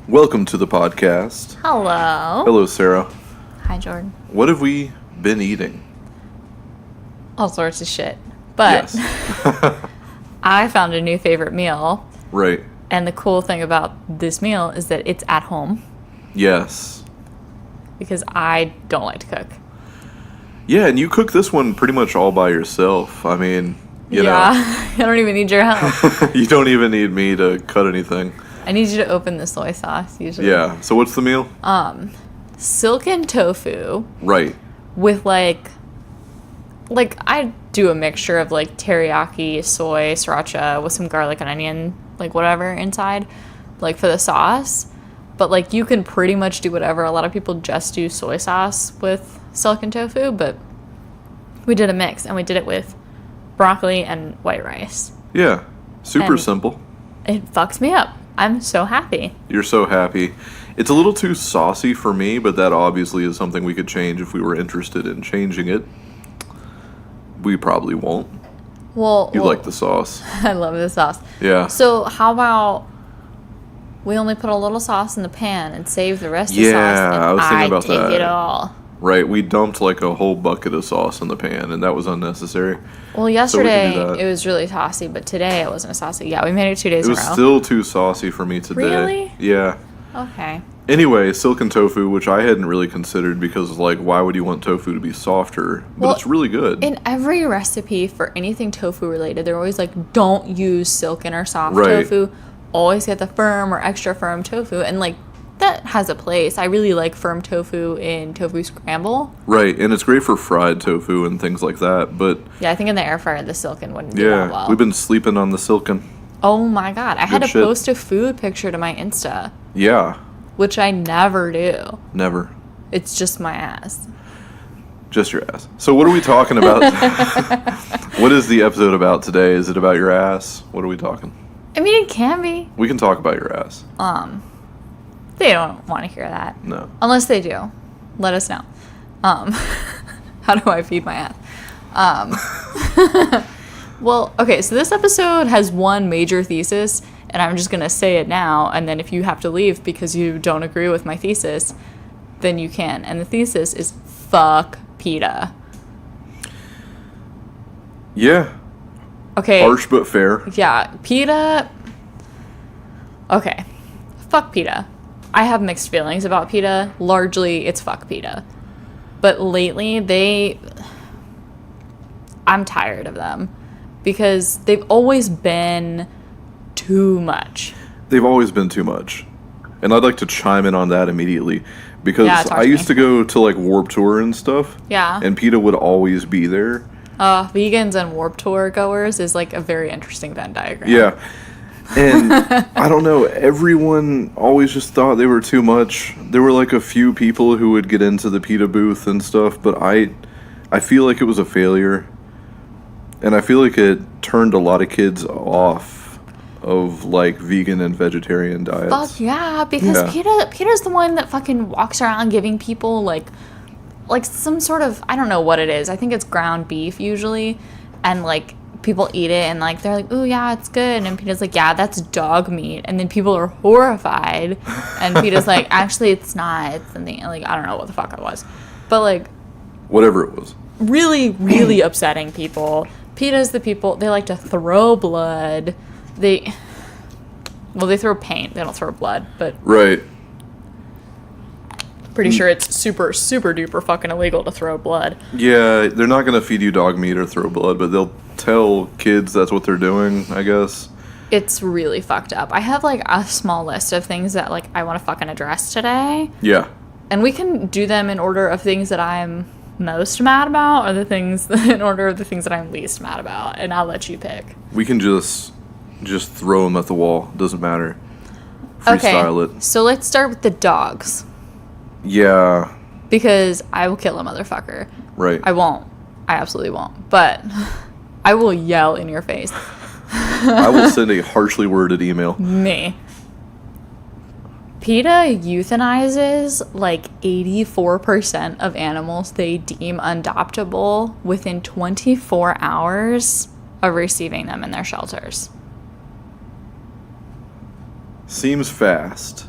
Welcome to the podcast. Hello. Hello, Sarah. Hi, Jordan. What have we been eating? All sorts of shit. But Yes. I found a new favorite meal. Right. And the cool thing about this meal is that it's at home. Yes. Because I don't like to cook. Yeah, and you cook this one pretty much all by yourself. I mean, you know. I don't even need your help. You don't even need me to cut anything. I need you to open the soy sauce, usually. Yeah. So what's the meal? Silken tofu Right. with like I do a mixture of like teriyaki, soy, sriracha with some garlic and onion, like whatever inside, like for the sauce. But like you can pretty much do whatever. A lot of people just do soy sauce with silken tofu, but we did a mix and we did it with broccoli and white rice. Yeah. Super And simple. It fucks me up. I'm so happy. You're so happy. It's a little too saucy for me, but that obviously is something we could change if we were interested in changing it. We probably won't. Well, You like the sauce. I love the sauce. Yeah. So how about we only put a little sauce in the pan and save the rest of the sauce? Yeah, And I was thinking about take that. it all. Right, we dumped like a whole bucket of sauce in the pan, and that was unnecessary. Well, yesterday do that. it was really saucy, but today it wasn't saucy. Yeah, we made it 2 days It in was a row. still too saucy for me today. Really? Yeah. Okay. Anyway, silken tofu, which I hadn't really considered because, like, why would you want tofu to be softer? But Well, it's really good. In every recipe for anything tofu related, they're always like, don't use silken or soft Right. tofu. Always get the firm or extra firm tofu. And like, that has a place. I really like firm tofu in tofu scramble. Right, and it's great for fried tofu and things like that, but Yeah, I think in the air fryer, the silken wouldn't do that yeah, well. we've been sleeping on the silken. Oh my god, I had to shit. post a food picture to my Insta, Yeah, which I never do. never. It's just my ass. Just your ass. So what are we talking about? What is the episode about today? Is it about your ass? What are we talking? I mean, it can be. We can talk about your ass. They don't want to hear that. No. Unless they do. Let us know. How do I feed my ass? Well, okay, so this episode has one major thesis, and I'm just going to say it now, and then if you have to leave because you don't agree with my thesis, then you can. And the thesis is fuck PETA. Yeah. Okay. Harsh but fair. Yeah, PETA. Okay. Fuck PETA. I have mixed feelings about PETA. Largely, it's fuck PETA. But lately, I'm tired of them. Because they've always been too much. They've always been too much. And I'd like to chime in on that immediately. Because Yeah, talk I to used me. to go to like Warped Tour and stuff. Yeah. And PETA would always be there. Vegans and Warped Tour goers is like a very interesting Venn diagram. Yeah. And I don't know, everyone always just thought they were too much. There were like a few people who would get into the PETA booth and stuff, but I feel like it was a failure. And I feel like it turned a lot of kids off of like vegan and vegetarian diets. Fuck yeah, because PETA's the one that fucking walks around giving people like some sort of, I don't know what it is. I think it's ground beef usually, and like people eat it and like they're like, "Ooh, yeah, it's good." And PETA's like, "Yeah, that's dog meat." And then people are horrified, and PETA's like, "Actually, it's not. It's something like I don't know what the fuck it was." But like Whatever it was. really, really upsetting people. PETA's the people, they like to throw blood. They throw paint. They don't throw blood, but Right. pretty sure it's super, super duper fucking illegal to throw blood. Yeah, they're not going to feed you dog meat or throw blood, but they'll tell kids that's what they're doing, I guess. It's really fucked up. I have like a small list of things that like I want to fucking address today. Yeah. And we can do them in order of things that I'm most mad about or the things in order of the things that I'm least mad about. And I'll let you pick. We can just throw them at the wall. Doesn't matter. Freestyle it. So let's start with the dogs. Yeah. Because I will kill a motherfucker. Right. I won't. I absolutely won't. But I will yell in your face. I will send a harshly worded email. Me. PETA euthanizes like 84% of animals they deem adoptable within 24 hours of receiving them in their shelters. Seems fast.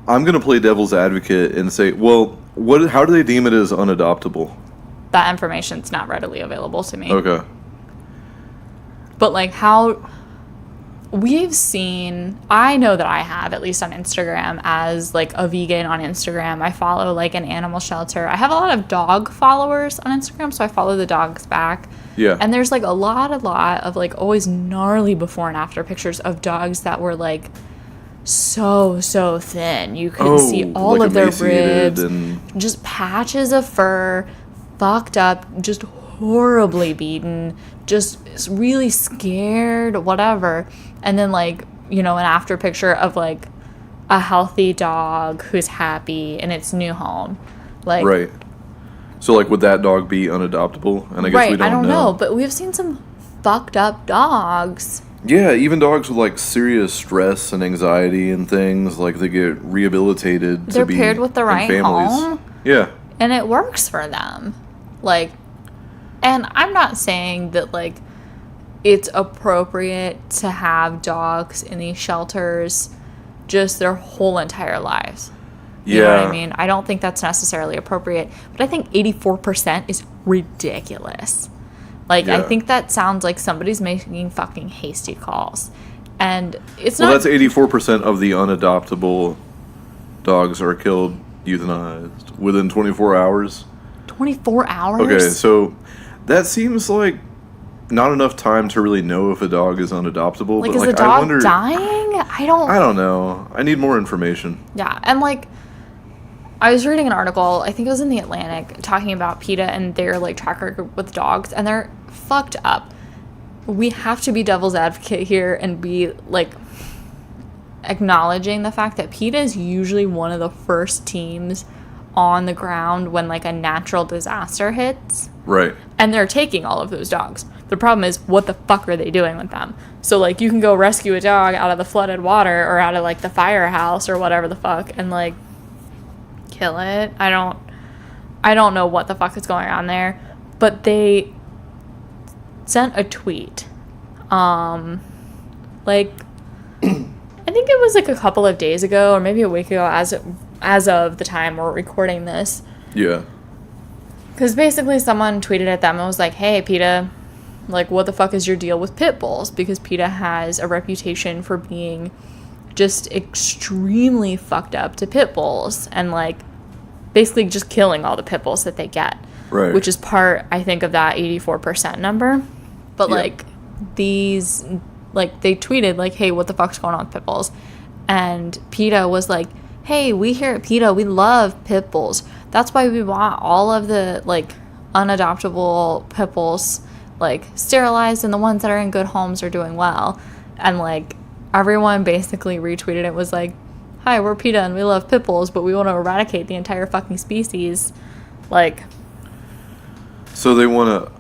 I'm gonna play devil's advocate and say, well, how do they deem it as unadoptable? That information's not readily available to me. Okay. But, like, how... We've seen... I know that I have, at least on Instagram, as, like, a vegan on Instagram. I follow, like, an animal shelter. I have a lot of dog followers on Instagram, so I follow the dogs back. Yeah. And there's, like, a lot of, like, always gnarly before and after pictures of dogs that were, like, so thin. You couldn't see all like of their emaciated ribs. and Just patches of fur, fucked up, just horribly beaten, just really scared, whatever. And then, like, you know, an after picture of, like, a healthy dog who's happy in its new home. Like, right. So, like, would that dog be unadoptable? And I guess we don't know. I don't know, but we've seen some fucked up dogs. Yeah, even dogs with, like, serious stress and anxiety and things, like, they get rehabilitated They're to be paired with the in right families. home. Yeah. And it works for them. Like, and I'm not saying that, like, it's appropriate to have dogs in these shelters just their whole entire lives. You know what I mean? I don't think that's necessarily appropriate. But I think 84% is ridiculous. Like, I think that sounds like somebody's making fucking hasty calls. And it's not... Well, that's 84% of the unadoptable dogs are killed, euthanized, within 24 hours. 24 hours? Okay, so that seems like not enough time to really know if a dog is unadoptable. Like, but, is like, the dog I wonder, dying? I don't know. I need more information. Yeah, and, like, I was reading an article, I think it was in The Atlantic, talking about PETA and their, like, track record with dogs, and they're fucked up. We have to be devil's advocate here and be, like, acknowledging the fact that PETA is usually one of the first teams on the ground when, like, a natural disaster hits. Right. And they're taking all of those dogs. The problem is, what the fuck are they doing with them? So, like, you can go rescue a dog out of the flooded water or out of, like, the firehouse or whatever the fuck and, like, kill it. I don't know what the fuck is going on there. But they sent a tweet. Like, I think it was, like, a couple of days ago or maybe a week ago as of the time we're recording this. Yeah. Because basically someone tweeted at them and was like, hey, PETA, like, what the fuck is your deal with pit bulls? Because PETA has a reputation for being just extremely fucked up to pit bulls and, like, basically just killing all the pit bulls that they get. Right. Which is part, I think, of that 84% number. But, like, these, like, they tweeted, like, hey, what the fuck's going on with pit bulls? And PETA was like, hey, we here at PETA, we love pit bulls. That's why we want all of the, like, unadoptable pit bulls, like, sterilized, and the ones that are in good homes are doing well. And, like, everyone basically retweeted it, was like, hi, we're PETA and we love pit bulls, but we want to eradicate the entire fucking species. Like... So they want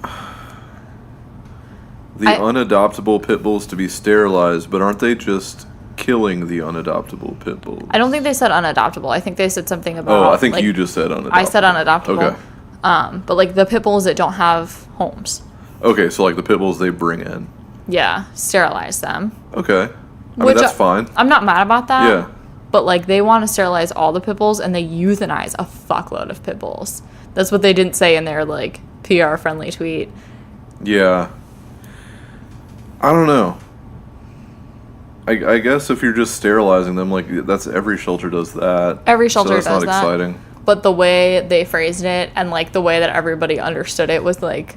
unadoptable pit bulls to be sterilized, but aren't they just killing the unadoptable pit bulls? I don't think they said unadoptable. I think they said something about... Oh, I think, like, you just said unadoptable. I said unadoptable. Okay. But, like, the pit bulls that don't have homes. Okay, so, like, the pit bulls they bring in. Yeah, sterilize them. Okay. I mean, that's fine. I'm not mad about that. Yeah. But, like, they want to sterilize all the pit bulls, and they euthanize a fuckload of pit bulls. That's what they didn't say in their, like, PR-friendly tweet. Yeah. I don't know. I guess if you're just sterilizing them, like, that's every shelter does that. Every shelter does that. So that's not exciting. But the way they phrased it, and, like, the way that everybody understood it was, like,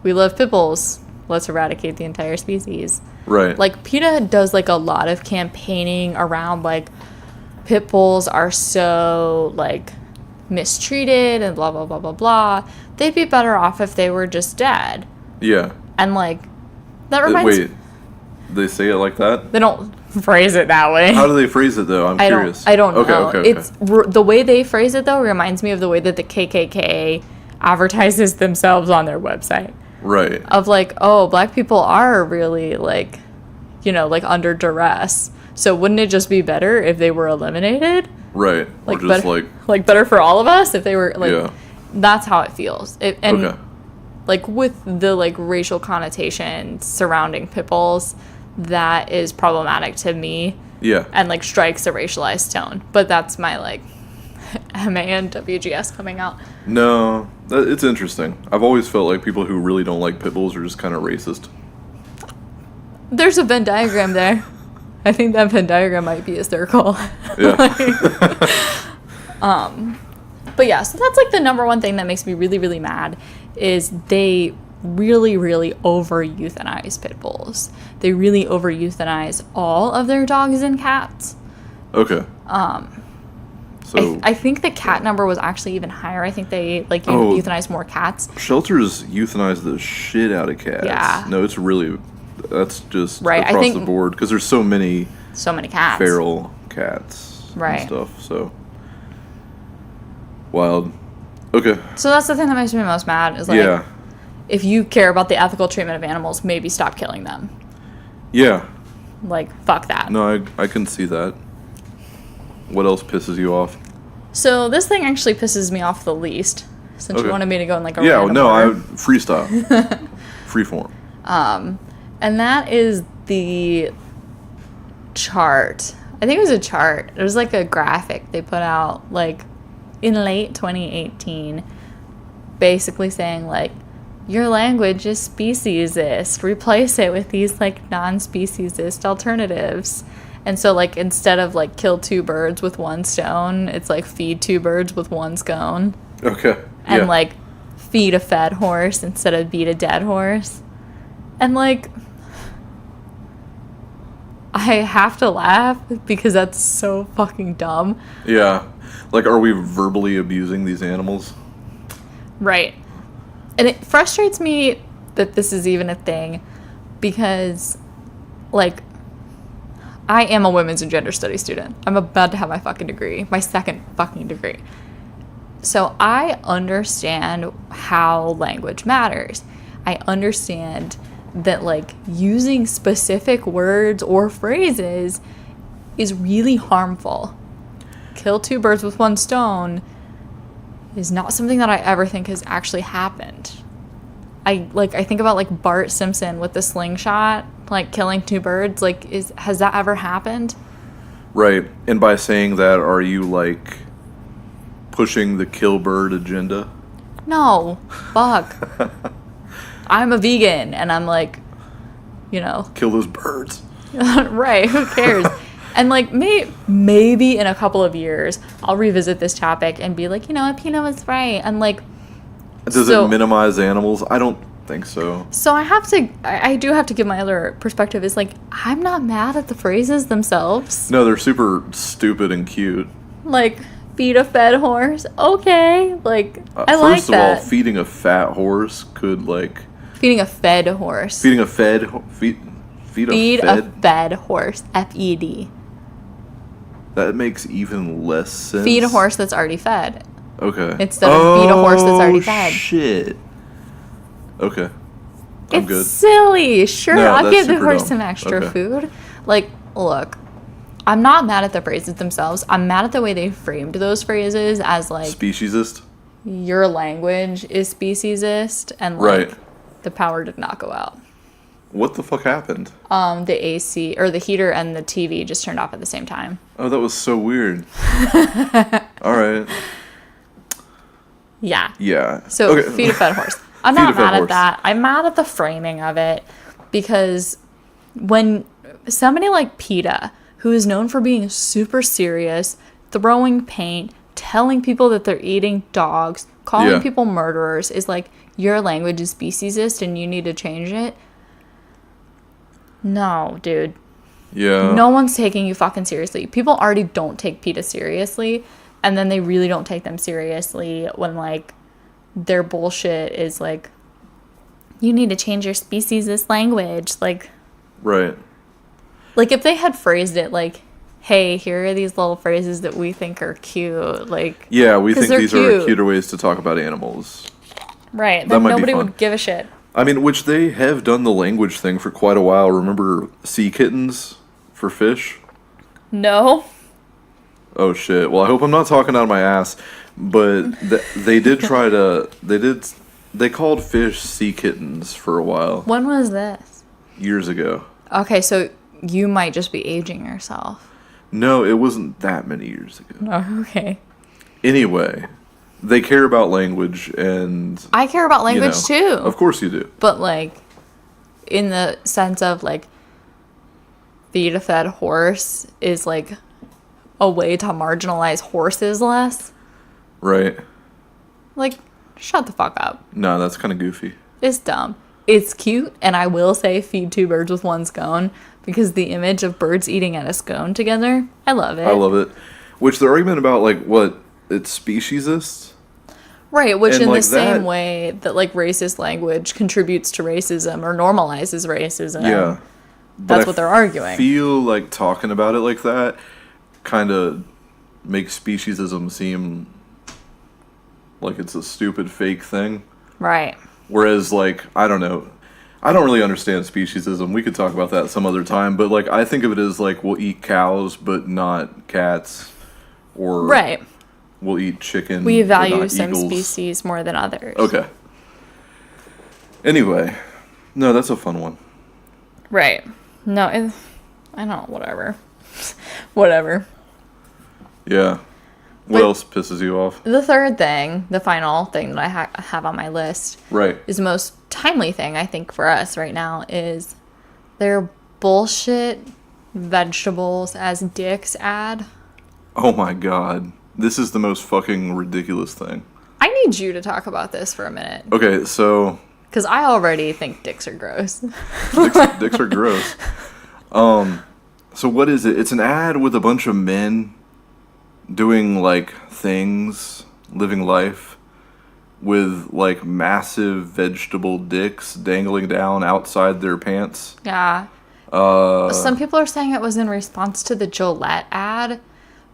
we love pit bulls. Let's eradicate the entire species. Right. Like, PETA does, like, a lot of campaigning around, like, pit bulls are so, like, mistreated and blah, blah, blah, blah, blah. They'd be better off if they were just dead. Yeah. And, like, that reminds me... Wait, they say it like that? They don't phrase it that way. How do they phrase it, though? I'm curious. I don't know. Okay. It's the way they phrase it, though, reminds me of the way that the KKK advertises themselves on their website. Right. Of, like, oh, black people are really, like, you know, like, under duress. So wouldn't it just be better if they were eliminated? Right. Like, or just, better, like, better for all of us if they were, like, yeah. That's how it feels. Okay. Like, with the, like, racial connotation surrounding pit bulls, that is problematic to me Yeah. and like strikes a racialized tone. But that's my like MA and WGS coming out. No, it's interesting. I've always felt like people who really don't like pit bulls are just kind of racist. There's a Venn diagram there. I think that Venn diagram might be a circle. Yeah. But yeah, so that's like the number one thing that makes me really, really mad is they really, really over euthanize pit bulls. They really over euthanize all of their dogs and cats. Okay. So I think the cat number was actually even higher. I think they like euthanized more cats. shelters euthanize the shit out of cats. Yeah. No, it's really, that's just Right, I across think- the board because there's so many cats. feral cats Right. and stuff. So wild. Okay. So that's the thing that makes me most mad is like, Yeah. if you care about the ethical treatment of animals, maybe stop killing them. Yeah. Like, fuck that. No, I can see that. What else pisses you off? So this thing actually pisses me off the least, since you Okay. wanted me to go in like a Yeah, random no, order. freestyle. Freeform. And that is the chart. I think it was a chart. It was like a graphic they put out like in late 2018, basically saying like, your language is speciesist. Replace it with these like non-speciesist alternatives. And so like instead of like kill two birds with one stone, it's like feed two birds with one scone. Okay. And yeah. like feed a fed horse instead of beat a dead horse. And like I have to laugh because that's so fucking dumb. Yeah. Like, are we verbally abusing these animals? Right. And it frustrates me that this is even a thing because, like, I am a women's and gender studies student. I'm about to have my fucking degree, my second fucking degree. So I understand how language matters. I understand that, like, using specific words or phrases is really harmful. Kill two birds with one stone is not something that I ever think has actually happened. I think about like Bart Simpson with the slingshot, like killing two birds. Like, has that ever happened? Right. And by saying that, are you like pushing the kill bird agenda? No, fuck. I'm a vegan, and I'm like, you know, Kill those birds. right? Who cares? And like maybe in a couple of years, I'll revisit this topic and be like, you know what, PETA was right. And like, Does it minimize animals? I don't think so. So I do have to give my other perspective is like, I'm not mad at the phrases themselves. No, they're super stupid and cute. Like, feed a fed horse. Okay. Like, I like First of that. all, feeding a fat horse could like Feeding a fed horse. feeding a fed feed Feed a a fed. fed horse. FED. That makes even less sense. Feed a horse that's already fed. Okay. Instead of feed a horse that's already fed. Shit. Okay. I'm It's good. silly. Sure, No, I'll that's give the super horse dumb. some extra Okay. food. Like, look, I'm not mad at the phrases themselves. I'm mad at the way they framed those phrases as like, Speciesist. your language is speciesist, and like, Right. the power did not go out. What the fuck happened? The AC or the heater and the TV just turned off at the same time. Oh, that was so weird. All right. Yeah. Yeah. So okay. feed a fed horse. I'm Feed a not fed mad at horse. that. I'm mad at the framing of it because when somebody like PETA, who is known for being super serious, throwing paint, telling people that they're eating dogs, calling Yeah. people murderers, is like, your language is speciesist and you need to change it. No, dude. Yeah. No one's taking you fucking seriously. People already don't take PETA seriously, and then they really don't take them seriously when, like, their bullshit is like, you need to change your species' language. Like, Right. if they had phrased it like, hey, here are these little phrases that we think are cute. Like, Yeah, we 'cause think they're these cute. are cuter ways to talk about animals. right. That Then might be nobody fun. would give a shit. I mean, which they have done the language thing for quite a while. Remember sea kittens for fish? No. Oh shit. Well, I hope I'm not talking out of my ass, but they did try to. They called fish sea kittens for a while, When was this? years ago. Okay, so you might just be aging yourself. No, it wasn't that many years ago. Oh, okay. Anyway, they care about language, and I care about language too. Of course you do. But like, in the sense of like, feed-a-fed horse is like a way to marginalize horses less. Right. Like, shut the fuck up. No, that's kind of goofy. It's dumb. It's cute, and I will say feed two birds with one scone, because the image of birds eating at a scone together, I love it. I love it. Which the argument about, like, what, it's speciesist? Right, which and in like the same way that, like, racist language contributes to racism or normalizes racism. Yeah. That's what they're arguing. I feel like talking about it like that kind of makes speciesism seem like it's a stupid fake thing. Right. Whereas, like, I don't know. I don't really understand speciesism. We could talk about that some other time. But, like, I think of it as, like, we'll eat cows, but not cats. Or right. We'll eat chicken. We value but not some eagles. species more than others. Okay. Anyway. No, that's a fun one. Right. No, I don't know, whatever. Whatever. Yeah. What else pisses you off? The third thing, the final thing that I have on my list, right, is the most timely thing, I think, for us right now, is their bullshit vegetables as dicks ad. Oh my god. This is the most fucking ridiculous thing. I need you to talk about this for a minute. Okay, so... Because I already think dicks are gross. Dicks are gross. So what is it? It's an ad with a bunch of men doing, like, things, living life, with, like, massive vegetable dicks dangling down outside their pants. Yeah. Some people are saying it was in response to the Gillette ad,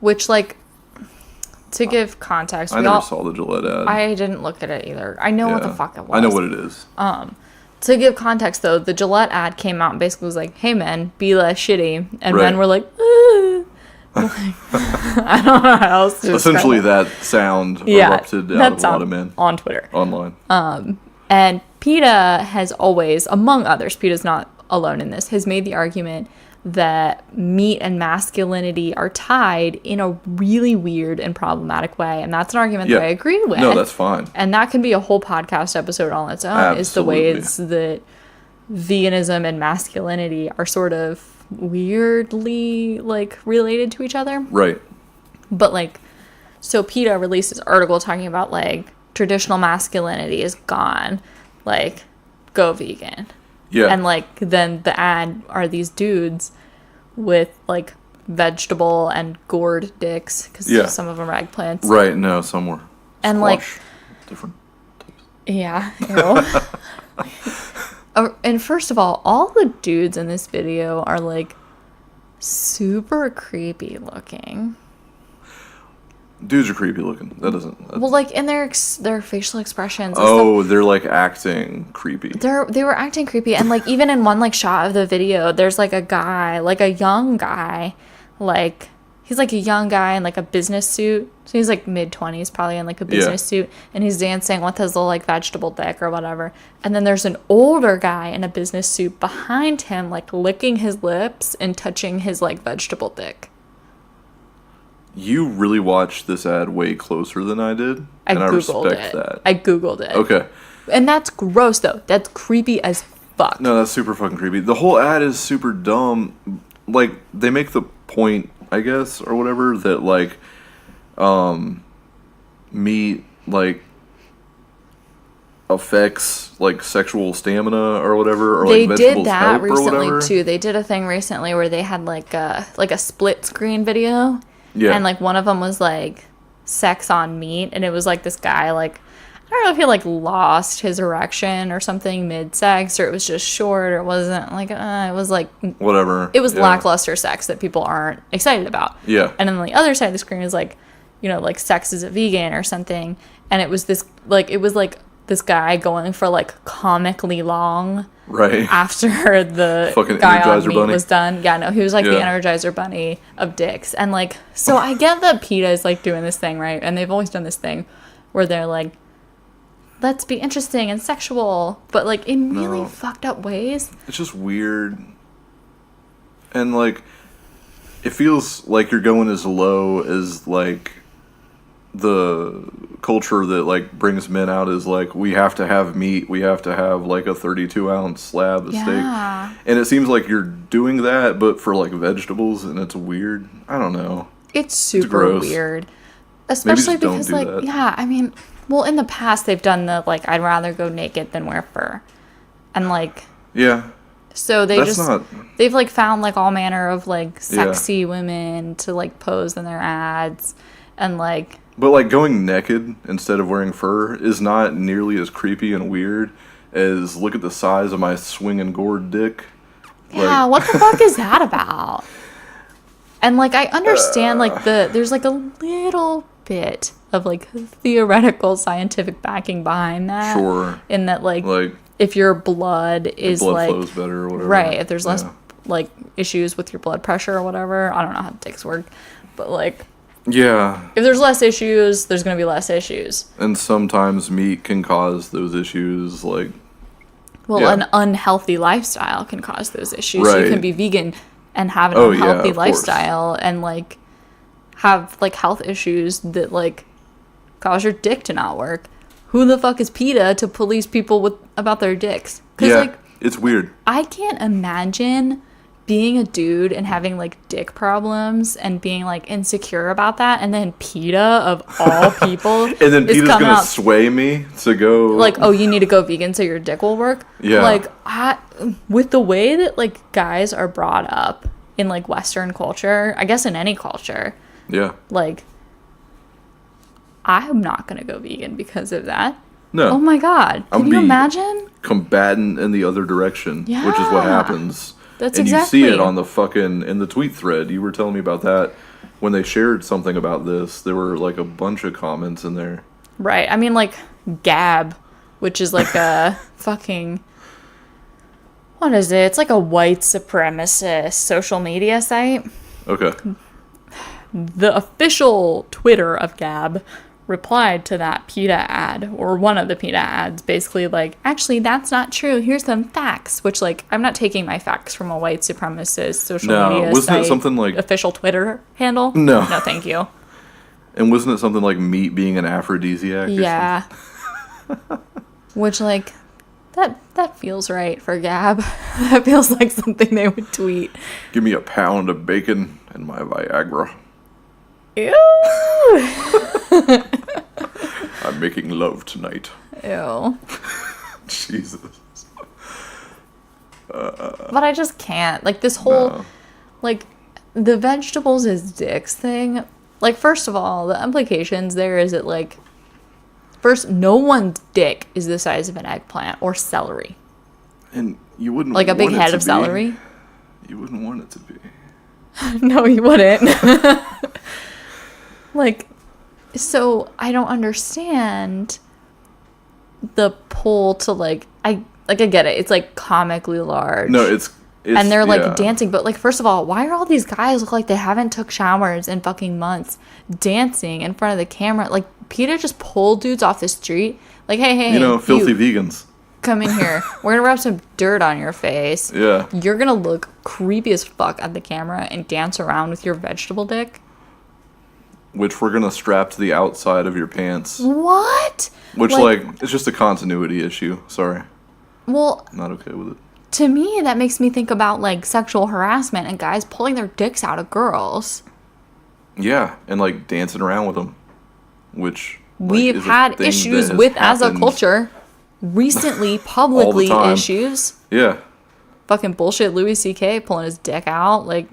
which, like, to give context... I never saw the Gillette ad. I didn't look at it either. I know what the fuck it was. I know what it is. To give context, though, the Gillette ad came out and basically was like, hey, men, be less shitty. And men were like, like, I don't know how else to essentially describe that sound erupted out of a lot of men. On Twitter. Online. And PETA has always, among others, PETA's not alone in this, has made the argument that meat and masculinity are tied in a really weird and problematic way. And that's an argument that I agree with. No, that's fine. And that can be a whole podcast episode on its own. Absolutely. Is the ways that veganism and masculinity are sort of weirdly, like, related to each other. Right. But, like, so PETA released this article talking about, like, traditional masculinity is gone. Like, go vegan. Yeah. And, like, then the ad are these dudes with, like, vegetable and gourd dicks. Because some of them are eggplants. Right, no, some were and, squash. like... Different types. Yeah. And first of all the dudes in this video are, like, super creepy looking. Dudes are creepy looking. That doesn't... Well, like, in their facial expressions and stuff. They're, like, acting creepy. They were acting creepy. And, like, even in one, like, shot of the video, there's, like, a guy, like, a young guy, like... He's, like, a young guy in, like, a business suit. So he's, like, mid-20s probably in, like, a business suit. And he's dancing with his little, like, vegetable dick or whatever. And then there's an older guy in a business suit behind him, like, licking his lips and touching his, like, vegetable dick. You really watched this ad way closer than I did. I respect that. I Googled it. Okay. And that's gross, though. That's creepy as fuck. No, that's super fucking creepy. The whole ad is super dumb. Like, they make the point... I guess, or whatever, that, like, meat, like, affects, like, sexual stamina or whatever, or, they like, vegetables did that help recently, or whatever. too. They did a thing recently where they had, like a split screen video. Yeah. And, like, one of them was, like, sex on meat, and it was, like, this guy, like, I don't know if he, like, lost his erection or something mid-sex, or it was just short, or it wasn't, like, it was, like... Whatever. It was lackluster sex that people aren't excited about. Yeah. And then the other side of the screen is, like, you know, like, sex is a vegan or something, and it was this, like, this guy going for, like, comically long... Right. After the fucking guy on Energizer meat Bunny was done. Yeah, no, he was like the Energizer Bunny of dicks. And, like, so I get that PETA is, like, doing this thing, right? And they've always done this thing where they're like, let's be interesting and sexual, but, like, in really fucked up ways. It's just weird. And, like, it feels like you're going as low as like the culture that like brings men out is like, we have to have meat, we have to have like a 32-ounce slab of steak, and it seems like you're doing that but for like vegetables, and it's weird. I don't know, it's super weird, especially because like that. Yeah, I mean, well, in the past they've done the like, I'd rather go naked than wear fur, and like, yeah, so they've like found like all manner of like sexy women to like pose in their ads, and like, but like going naked instead of wearing fur is not nearly as creepy and weird as, look at the size of my swinging gourd dick. Yeah, what the fuck is that about? And like, I understand like there's like a little bit of like theoretical scientific backing behind that. Sure. In that like if your blood is like flows better or whatever. Right, if there's less like issues with your blood pressure or whatever. I don't know how dicks work, but like, yeah, if there's less issues, there's going to be less issues. And sometimes meat can cause those issues, like... Well, an unhealthy lifestyle can cause those issues. Right. So you can be vegan and have an unhealthy lifestyle and, like, have, like, health issues that, like, cause your dick to not work. Who the fuck is PETA to police people about their dicks? 'Cause, like, it's weird. I can't imagine being a dude and having like dick problems and being like insecure about that, and then PETA of all people and then PETA's gonna sway me to go like, oh, you need to go vegan so your dick will work. Yeah, like with the way that like guys are brought up in like Western culture, I guess in any culture, like I'm not gonna go vegan because of that. No. Oh my god, can you imagine? Combatant in the other direction, which is what happens. That's and exactly. You see it on the in the tweet thread. You were telling me about that when they shared something about this. There were like a bunch of comments in there. Right. I mean, like Gab, which is like a fucking, what is it? It's like a white supremacist social media site. Okay. The official Twitter of Gab replied to that PETA ad, or one of the PETA ads, basically like, actually, that's not true. Here's some facts, which, like, I'm not taking my facts from a white supremacist social media wasn't site, it something like official Twitter handle? No, thank you. And wasn't it something like meat being an aphrodisiac? Yeah. Which, like, that feels right for Gab. That feels like something they would tweet. Give me a pound of bacon and my Viagra. Ew. I'm making love tonight. Ew. Jesus. But I just can't. Like, this whole, like, the vegetables is dicks thing. Like, first of all, the implications there is that, like, first, no one's dick is the size of an eggplant or celery. And you wouldn't like a big head of celery? You wouldn't want it to be. No, you wouldn't. Like, so I don't understand the pull to like I get it. It's like comically large. No, it's and they're like dancing, but like, first of all, why are all these guys look like they haven't took showers in fucking months dancing in front of the camera? Like, PETA just pulled dudes off the street. Like, hey, filthy vegans. Come in here. We're gonna rub some dirt on your face. Yeah. You're gonna look creepy as fuck at the camera and dance around with your vegetable dick. Which we're gonna strap to the outside of your pants. What? Which, like, it's just a continuity issue. Sorry. Well, I'm not okay with it. To me, that makes me think about, like, sexual harassment and guys pulling their dicks out of girls. Yeah, and, like, dancing around with them. Which, like, we've had issues with as a culture. Recently, publicly issues. Yeah. Fucking bullshit Louis C.K. pulling his dick out, like...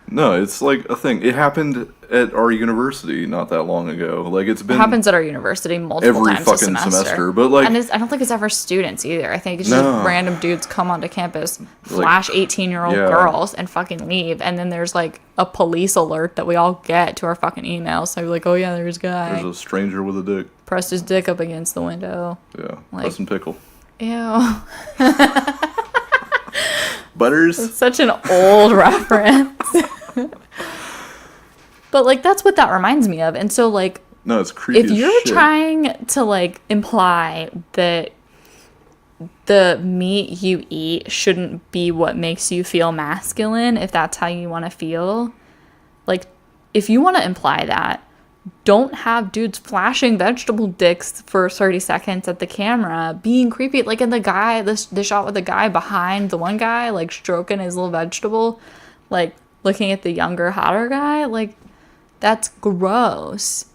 No, it's like a thing. It happened at our university not that long ago. Like, it happens at our university multiple times a semester. But like, and I don't think it's ever students either. I think it's just random dudes come onto campus, flash 18-year-old girls, and fucking leave. And then there's like a police alert that we all get to our fucking emails. So we're like, oh yeah, there's a guy. There's a stranger with a dick. Pressed his dick up against the window. Yeah, like, press and pickle. Ew. Butters. It's such an old reference. But like, that's what that reminds me of. And so like, no, it's creepy. If you're trying to like imply that the meat you eat shouldn't be what makes you feel masculine, if that's how you want to feel, Like, if you want to imply that, don't have dudes flashing vegetable dicks for 30 seconds at the camera, being creepy. Like in the shot with the guy behind the one guy, like stroking his little vegetable, like looking at the younger, hotter guy. Like, that's gross.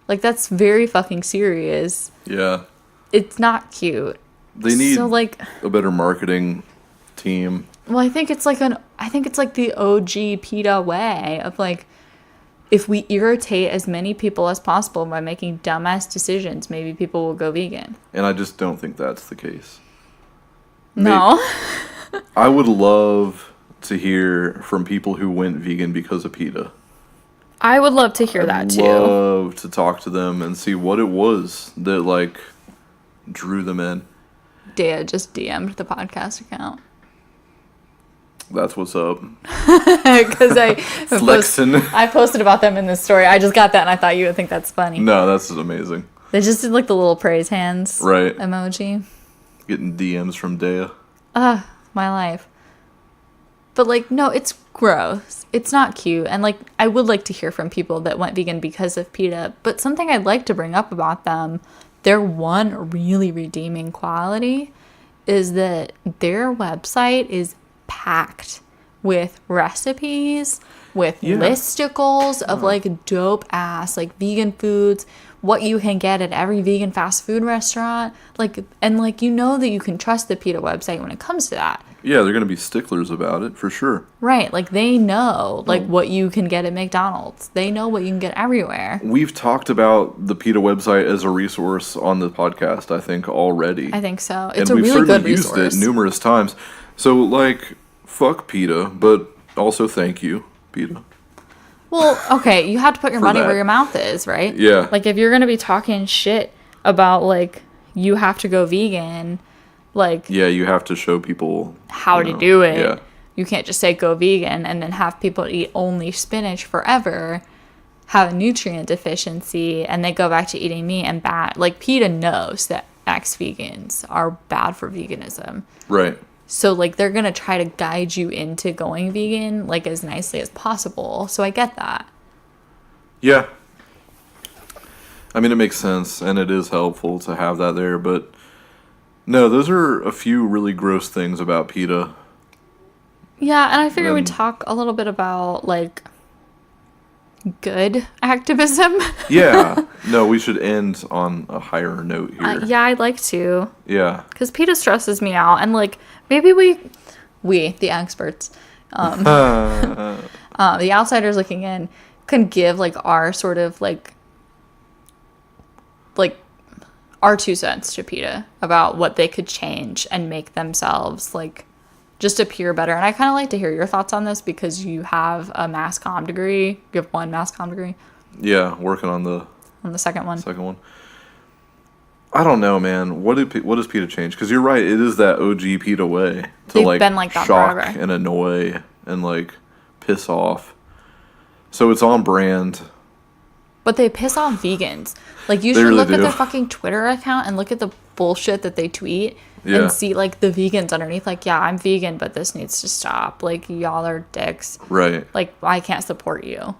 Like, that's very fucking serious. Yeah. It's not cute. They need like a better marketing team. Well, I think it's like the OG PETA way of like, if we irritate as many people as possible by making dumbass decisions, maybe people will go vegan. And I just don't think that's the case. No. I would love to hear from people who went vegan because of PETA. I would love to hear that too. I'd love to talk to them and see what it was that, like, drew them in. Dea just DM'd the podcast account. That's what's up. Because I posted about them in this story. I just got that and I thought you would think that's funny. No, that's amazing. They just did like the little praise hands emoji. Getting DMs from Dea. My life. But like, no, it's gross. It's not cute. And like, I would like to hear from people that went vegan because of PETA. But something I'd like to bring up about them, their one really redeeming quality is that their website is packed with recipes, with listicles of like dope ass like vegan foods, what you can get at every vegan fast food restaurant, like, and like, you know that you can trust the PETA website when it comes to that. Yeah, they're gonna be sticklers about it for sure. Right, like they know like what you can get at McDonald's. They know what you can get everywhere. We've talked about the PETA website as a resource on the podcast, I think, already. I think so. It's a really good resource. We've used it numerous times. So like, fuck PETA, but also thank you, PETA. Well, okay, you have to put your money where your mouth is, right? Yeah. Like, if you're going to be talking shit about, like, you have to go vegan, like... Yeah, you have to show people... how to do it. Yeah. You can't just say go vegan and then have people eat only spinach forever, have a nutrient deficiency, and they go back to eating meat and bad. Like, PETA knows that ex-vegans are bad for veganism. Right. So, like, they're going to try to guide you into going vegan, like, as nicely as possible. So I get that. Yeah. I mean, it makes sense, and it is helpful to have that there, but... No, those are a few really gross things about PETA. Yeah, and I figured we'd talk a little bit about, like, good activism. Yeah. No, we should end on a higher note here. Yeah, I'd like to. Yeah. Because PETA stresses me out, and, like, maybe we, the experts, the outsiders looking in, can give, like, our sort of, like, our 2 cents to PETA about what they could change and make themselves, like, just appear better. And I kind of like to hear your thoughts on this because you have a mass comm degree. You have one mass comm degree. Yeah, working on the second one. Second one. I don't know, man. What does PETA change? Because you're right, it is that OG PETA way to They've been like that shock forever. and annoy and like piss off. So it's on brand. But they piss off vegans. Like, you should really look at do. their fucking Twitter account and look at the bullshit that they tweet Yeah. and see, like, the vegans underneath. Like, yeah, I'm vegan, but this needs to stop. Like, y'all are dicks. Right. Like, I can't support you.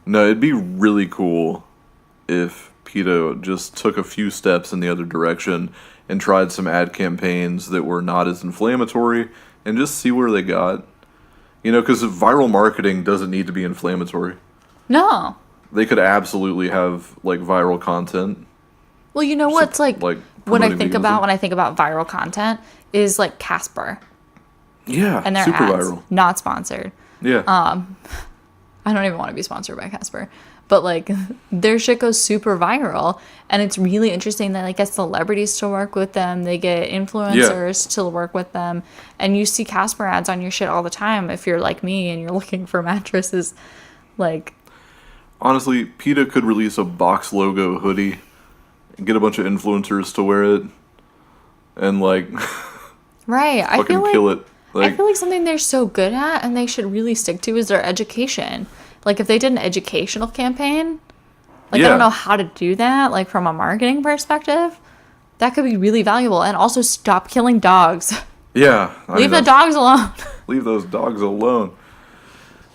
No, it'd be really cool if PETA just took a few steps in the other direction and tried some ad campaigns that were not as inflammatory and just see where they got. You know, because viral marketing doesn't need to be inflammatory. No. They could absolutely have, like, viral content. Well, you know what's, like when I think veganism. about viral content is, like, Casper. Yeah, And their super ads. viral. Not sponsored. Yeah. I don't even want to be sponsored by Casper. But, like, their shit goes super viral. And it's really interesting that, like, get celebrities to work with them. They get influencers to work with them. And you see Casper ads on your shit all the time if you're like me and you're looking for mattresses. Like... Honestly, PETA could release a box logo hoodie and get a bunch of influencers to wear it and, like, right. I fucking feel kill like, it. Like, I feel like something they're so good at and they should really stick to is their education. Like, if they did an educational campaign, like, I don't know how to do that, like, from a marketing perspective, that could be really valuable. And also, stop killing dogs. yeah. Leave the dogs alone. Leave those dogs alone.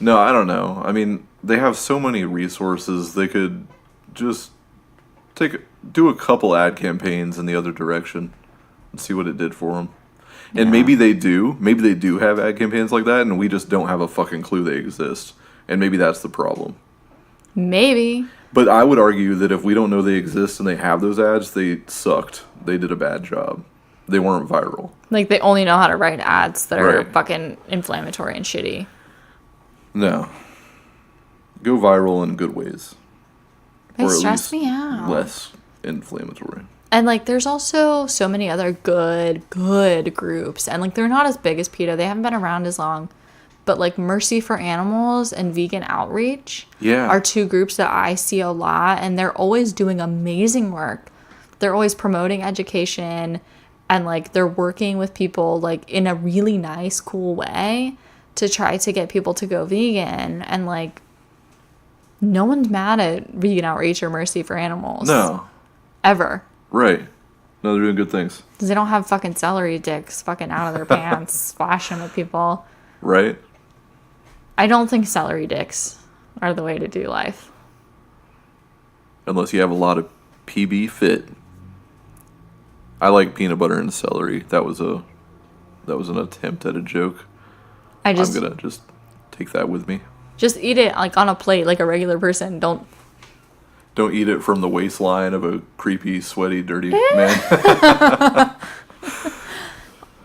No, I don't know. I mean, they have so many resources. They could just do a couple ad campaigns in the other direction and see what it did for them. And maybe they do. Maybe they do have ad campaigns like that, and we just don't have a fucking clue they exist. And maybe that's the problem. Maybe. But I would argue that if we don't know they exist and they have those ads, they sucked. They did a bad job. They weren't viral. Like, they only know how to write ads that are Right. fucking inflammatory and shitty. No. Go viral in good ways. They Or at stress least me out. less inflammatory. And, like, there's also so many other good groups. And, like, they're not as big as PETA. They haven't been around as long. But, like, Mercy for Animals and Vegan Outreach are two groups that I see a lot. And they're always doing amazing work. They're always promoting education. And, like, they're working with people, like, in a really nice, cool way to try to get people to go vegan. And, like, no one's mad at Vegan Outreach or Mercy for Animals. No. Ever. Right. No, they're doing good things. Because they don't have fucking celery dicks fucking out of their pants splashing at people. Right? I don't think celery dicks are the way to do life. Unless you have a lot of PB fit. I like peanut butter and celery. That was an attempt at a joke. I'm gonna just take that with me. Just eat it like on a plate like a regular person. Don't eat it from the waistline of a creepy, sweaty, dirty man.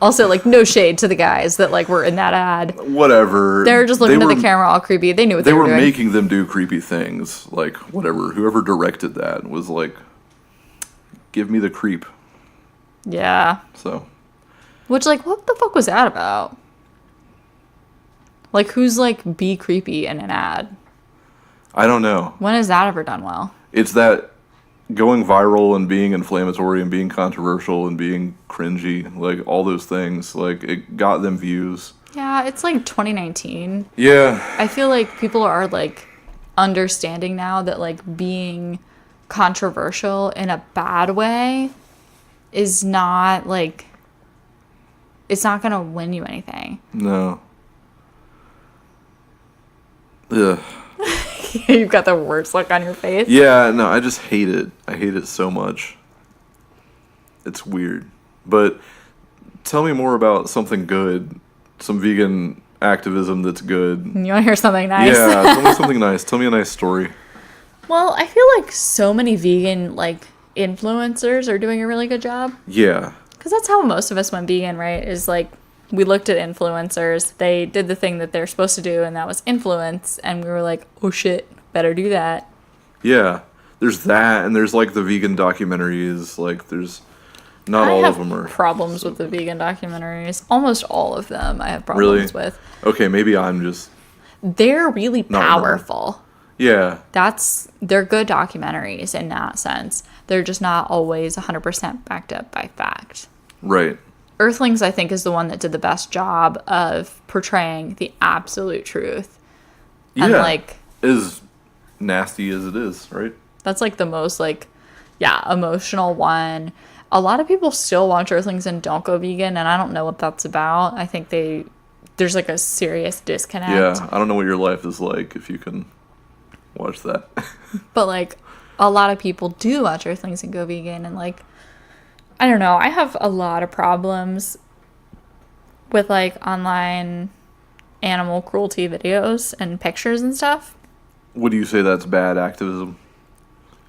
Also, like, no shade to the guys that, like, were in that ad. Whatever. They're just looking at the camera all creepy. They knew what they were doing. They were making them do creepy things. Like, whatever. Whoever directed that was like, give me the creep. Yeah. So. Which, like, what the fuck was that about? Like, who's, like, be creepy in an ad? I don't know. When has that ever done well? It's that going viral and being inflammatory and being controversial and being cringy, like, all those things, like, it got them views. Yeah, it's like 2019. Yeah. I feel like people are, like, understanding now that, like, being controversial in a bad way is not, like, it's not gonna win you anything. No. Ugh. You've got the worst look on your face. Yeah, no, I just hate it. I hate it so much. It's weird. But tell me more about something good. Some vegan activism that's good. You want to hear something nice? Yeah, tell me something nice. Tell me a nice story. Well, I feel like so many vegan, like, influencers are doing a really good job. Yeah. Because that's how most of us went vegan, right? Is, like, we looked at influencers. They did the thing that they're supposed to do, and that was influence. And we were like, oh, shit, better do that. Yeah. There's that, and there's, like, the vegan documentaries. Like, there's... Not all of them are... I have problems with the vegan documentaries. Almost all of them I have problems with. Okay, maybe I'm just... They're really powerful. Yeah. They're good documentaries in that sense. They're just not always 100% backed up by fact. Right. Earthlings, I think, is the one that did the best job of portraying the absolute truth. Yeah. And, like... As nasty as it is, right? That's, like, the most, like... Yeah, emotional one. A lot of people still watch Earthlings and don't go vegan, and I don't know what that's about. I think there's, like, a serious disconnect. Yeah, I don't know what your life is like if you can watch that. But, like, a lot of people do watch Earthlings and go vegan, and, like... I don't know. I have a lot of problems with, like, online animal cruelty videos and pictures and stuff. Would you say that's bad activism?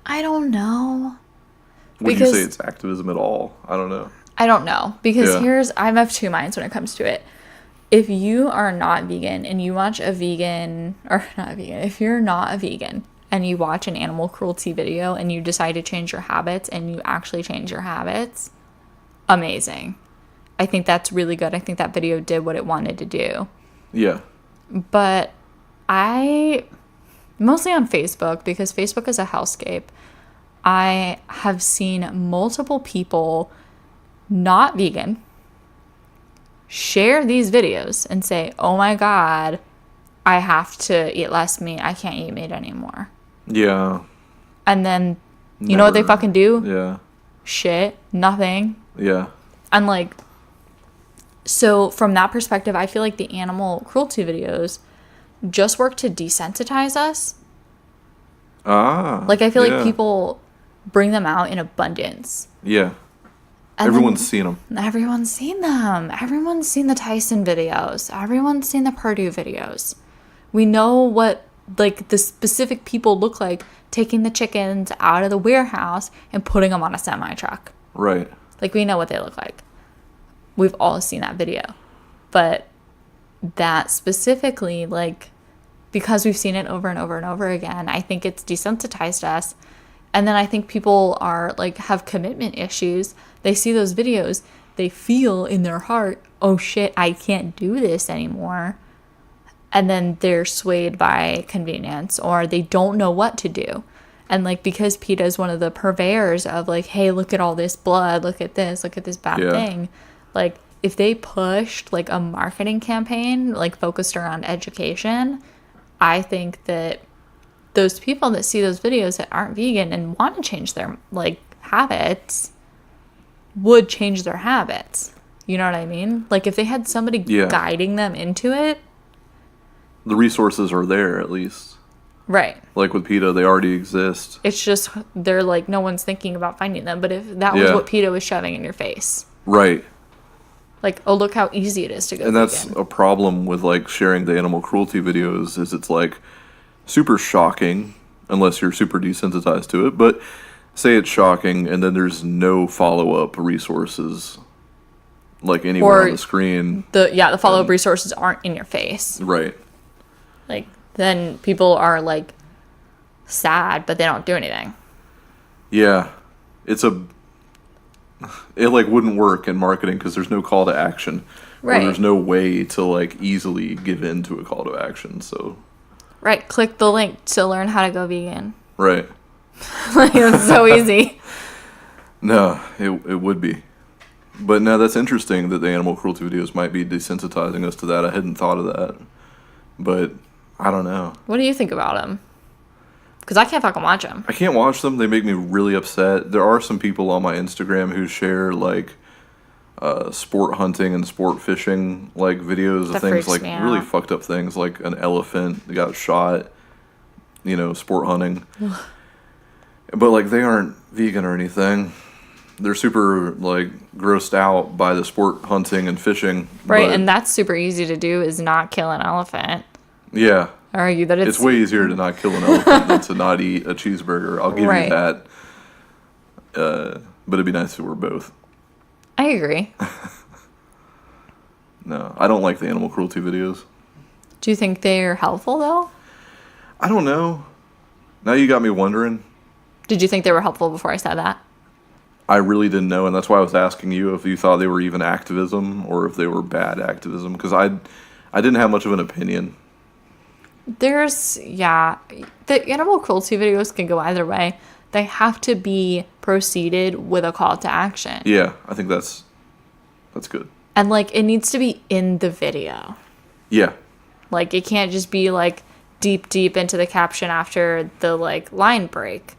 I don't know. Would you say it's activism at all? I don't know. I don't know. Because I have two minds when it comes to it. If you are not vegan and you watch a vegan, or not vegan, if you're not a vegan and you watch an animal cruelty video and you decide to change your habits and you actually change your habits, amazing. I think that's really good. I think that video did what it wanted to do. Yeah. But mostly on Facebook, because Facebook is a hellscape, I have seen multiple people not vegan share these videos and say, oh my God, I have to eat less meat. I can't eat meat anymore. Yeah. And then, you know what they fucking do? Yeah. Shit. Nothing. Yeah. And, like, so from that perspective, I feel like the animal cruelty videos, just work to desensitize us. Ah. Like, I feel yeah. like people bring them out in abundance. Yeah. And Everyone's seen them. Everyone's seen them. Everyone's seen the Tyson videos. Everyone's seen the Purdue videos. We know what, like, the specific people look like taking the chickens out of the warehouse and putting them on a semi-truck. Right. Like, we know what they look like. We've all seen that video. But that specifically, like, because we've seen it over and over and over again, I think it's desensitized us. And then I think people are, like, have commitment issues. They see those videos. They feel in their heart, oh, shit, I can't do this anymore. And then they're swayed by convenience, or they don't know what to do. And, like, because PETA is one of the purveyors of, like, hey, look at all this blood, look at this bad thing. Like, if they pushed, like, a marketing campaign, like, focused around education, I think that those people that see those videos that aren't vegan and want to change their, like, habits would change their habits. You know what I mean? Like, if they had somebody guiding them into it. The resources are there, at least. Right. Like with PETA, they already exist. It's just, they're like, no one's thinking about finding them. But if that was what PETA was shoving in your face. Right. Like, oh, look how easy it is to go And that's vegan. a problem with, like, sharing the animal cruelty videos, is it's, like, super shocking, unless you're super desensitized to it. But say it's shocking, and then there's no follow-up resources, like, anywhere on the screen. The follow-up resources aren't in your face. Right. Like, then people are, like, sad, but they don't do anything. Yeah. It, like, wouldn't work in marketing because there's no call to action. Right. Or there's no way to, like, easily give in to a call to action, so. Right. Click the link to learn how to go vegan. Right. Like, it's so easy. No, it would be. But no, that's interesting that the animal cruelty videos might be desensitizing us to that. I hadn't thought of that. But I don't know. What do you think about them? Because I can't fucking watch them. I can't watch them. They make me really upset. There are some people on my Instagram who share, like, sport hunting and sport fishing, like, videos of things, like, really fucked up things, like an elephant that got shot, you know, sport hunting. But, like, they aren't vegan or anything. They're super, like, grossed out by the sport hunting and fishing. Right, and that's super easy to do, is not kill an elephant. Yeah. Argue that it's way easier to not kill an elephant than to not eat a cheeseburger. I'll give you that. But it'd be nice if it were both. I agree. No, I don't like the animal cruelty videos. Do you think they're helpful, though? I don't know. Now you got me wondering. Did you think they were helpful before I said that? I really didn't know, and that's why I was asking you if you thought they were even activism or if they were bad activism, because I didn't have much of an opinion. The animal cruelty videos can go either way. They have to be preceded with a call to action. Yeah, I think that's good. And, like, it needs to be in the video. Yeah. Like, it can't just be, like, deep into the caption after the, like, line break.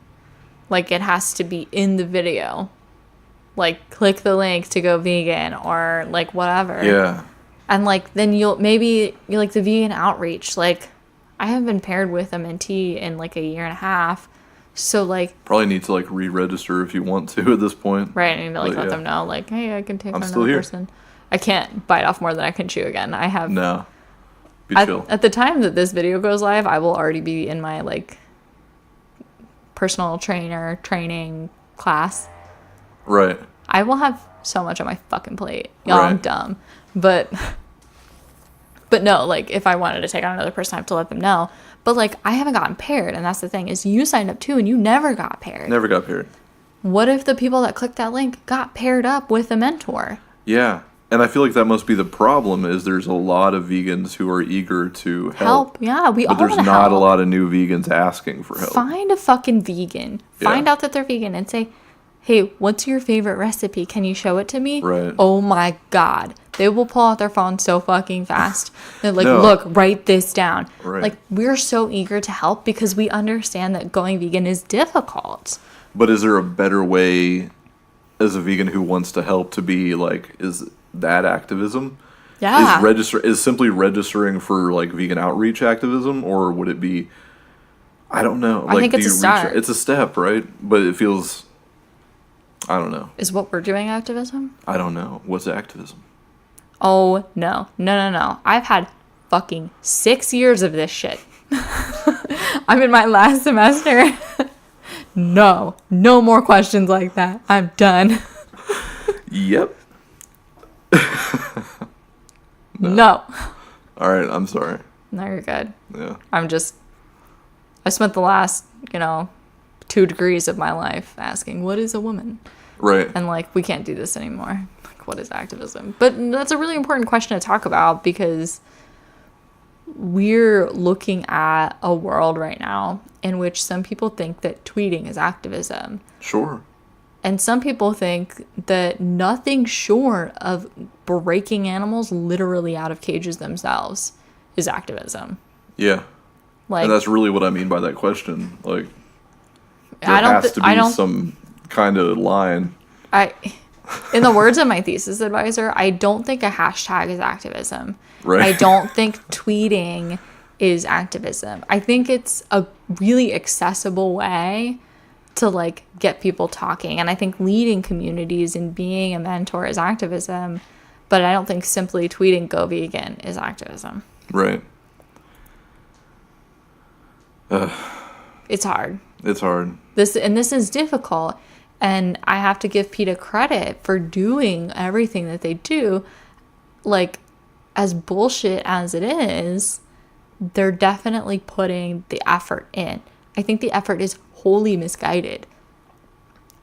Like, it has to be in the video. Like, click the link to go vegan or, like, whatever. Yeah. And, like, then you'll like, the vegan outreach. Like, I haven't been paired with a mentee in, like, a year and a half. So, like... Probably need to, like, re-register if you want to at this point. Right, I need to, like, let them know, like, hey, I can take on still another here. person. I can't bite off more than I can chew again. I have... No. Be chill. At the time that this video goes live, I will already be in my, like, personal trainer training class. Right. I will have so much on my fucking plate. Y'all, I'm dumb. But no, like, if I wanted to take on another person, I have to let them know. But, like, I haven't gotten paired, and that's the thing, is you signed up too, and you never got paired. Never got paired. What if the people that clicked that link got paired up with a mentor? Yeah. And I feel like that must be the problem, is there's a lot of vegans who are eager to help. Yeah, we all But there's not a lot of new vegans asking for help. Find a fucking vegan. Find out that they're vegan and say, hey, what's your favorite recipe? Can you show it to me? Right. Oh my God. They will pull out their phone so fucking fast. They're like, look, write this down. Right. Like, we're so eager to help because we understand that going vegan is difficult. But is there a better way as a vegan who wants to help to be, like, is that activism? Yeah. Is simply registering for like vegan outreach activism, or would it be? I don't know. I think it's a start. It's a step, right? But it feels. I don't know. Is what we're doing activism? I don't know. What's activism? Oh, no. No. I've had fucking 6 years of this shit. I'm in my last semester. No more questions like that. I'm done. Yep. No. All right, I'm sorry. No, you're good. Yeah. I spent the last, 2 degrees of my life asking, what is a woman? Right. And, like, we can't do this anymore. Like, what is activism? But that's a really important question to talk about because we're looking at a world right now in which some people think that tweeting is activism. Sure. And some people think that nothing short of breaking animals literally out of cages themselves is activism. Yeah. Like, and that's really what I mean by that question. Like, there I don't has to be some kind of line. In the words of my thesis advisor, I don't think a hashtag is activism. Right. I don't think tweeting is activism. I think it's a really accessible way to like get people talking. And I think leading communities and being a mentor is activism. But I don't think simply tweeting go vegan is activism. Right. It's hard. It's hard. This is difficult. And I have to give PETA credit for doing everything that they do. Like, as bullshit as it is, they're definitely putting the effort in. I think the effort is wholly misguided.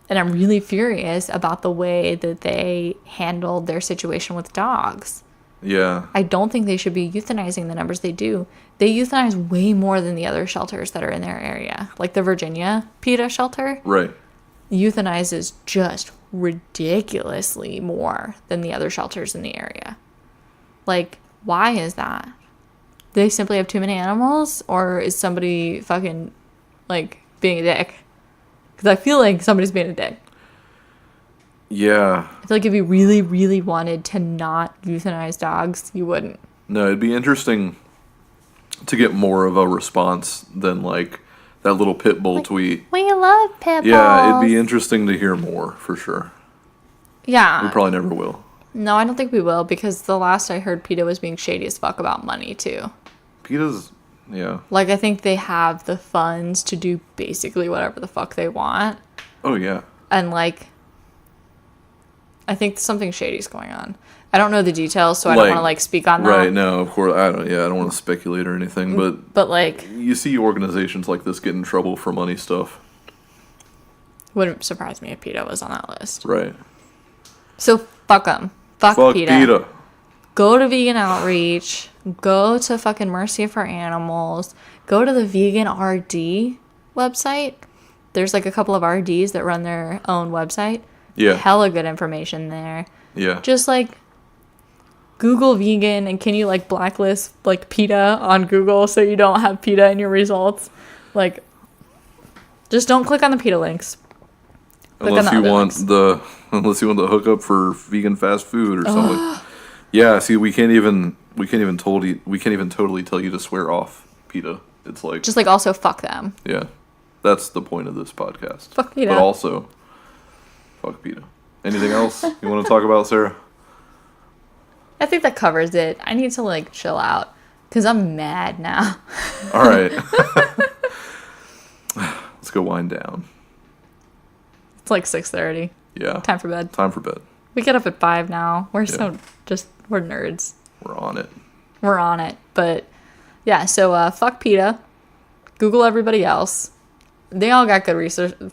And I'm really furious about the way that they handled their situation with dogs. Yeah. I don't think they should be euthanizing the numbers they do. They euthanize way more than the other shelters that are in their area. Like the Virginia PETA shelter. Right. Euthanizes just ridiculously more than the other shelters in the area. Like, why is that? Do they simply have too many animals? Or is somebody fucking, like, being a dick? Because I feel like somebody's being a dick. Yeah. I feel like if you really, really wanted to not euthanize dogs, you wouldn't. No, it'd be interesting to get more of a response than, like, that little pit bull tweet. We love pit bulls. Yeah, it'd be interesting to hear more, for sure. Yeah. We probably never will. No, I don't think we will, because the last I heard, PETA was being shady as fuck about money, too. PETA's, yeah. Like, I think they have the funds to do basically whatever the fuck they want. Oh, yeah. And, like, I think something shady's going on. I don't know the details, so I don't want to, like, speak on that. Right, no, of course, I don't want to speculate or anything, But, like, you see organizations like this get in trouble for money stuff. wouldn't surprise me if PETA was on that list. Right. So, fuck them. Fuck PETA. PETA. Go to Vegan Outreach. Go to fucking Mercy for Animals. Go to the Vegan RD website. There's, like, a couple of RDs that run their own website. Yeah. Hella good information there. Yeah. Just, like, Google vegan, and can you, like, blacklist, like, PETA on Google so you don't have PETA in your results? Like, just don't click on the PETA links. Unless you want the hookup for vegan fast food or something. Yeah, see, we can't even totally tell you to swear off PETA. It's like, just, like, also fuck them. Yeah. That's the point of this podcast. Fuck PETA. But also, fuck PETA. Anything else you want to talk about, Sarah? I think that covers it. I need to, like, chill out because I'm mad now. All right. Let's go wind down. It's like 6:30. Yeah. Time for bed. Time for bed. We get up at 5 now. We're we're nerds. We're on it. We're on it. But yeah, so fuck PETA. Google everybody else. They all got good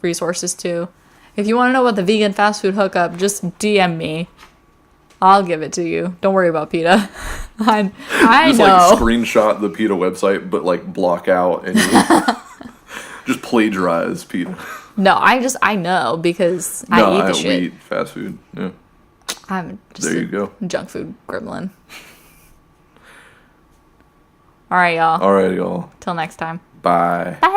resources too. If you want to know about the vegan fast food hookup, just DM me. I'll give it to you. Don't worry about PETA. I just know. Like screenshot the PETA website, but like block out and just plagiarize PETA. No, I know because I eat the shit. We eat fast food. Yeah. I'm just there you go. Junk food gremlin. All right, y'all. All right, y'all. Till next time. Bye. Bye.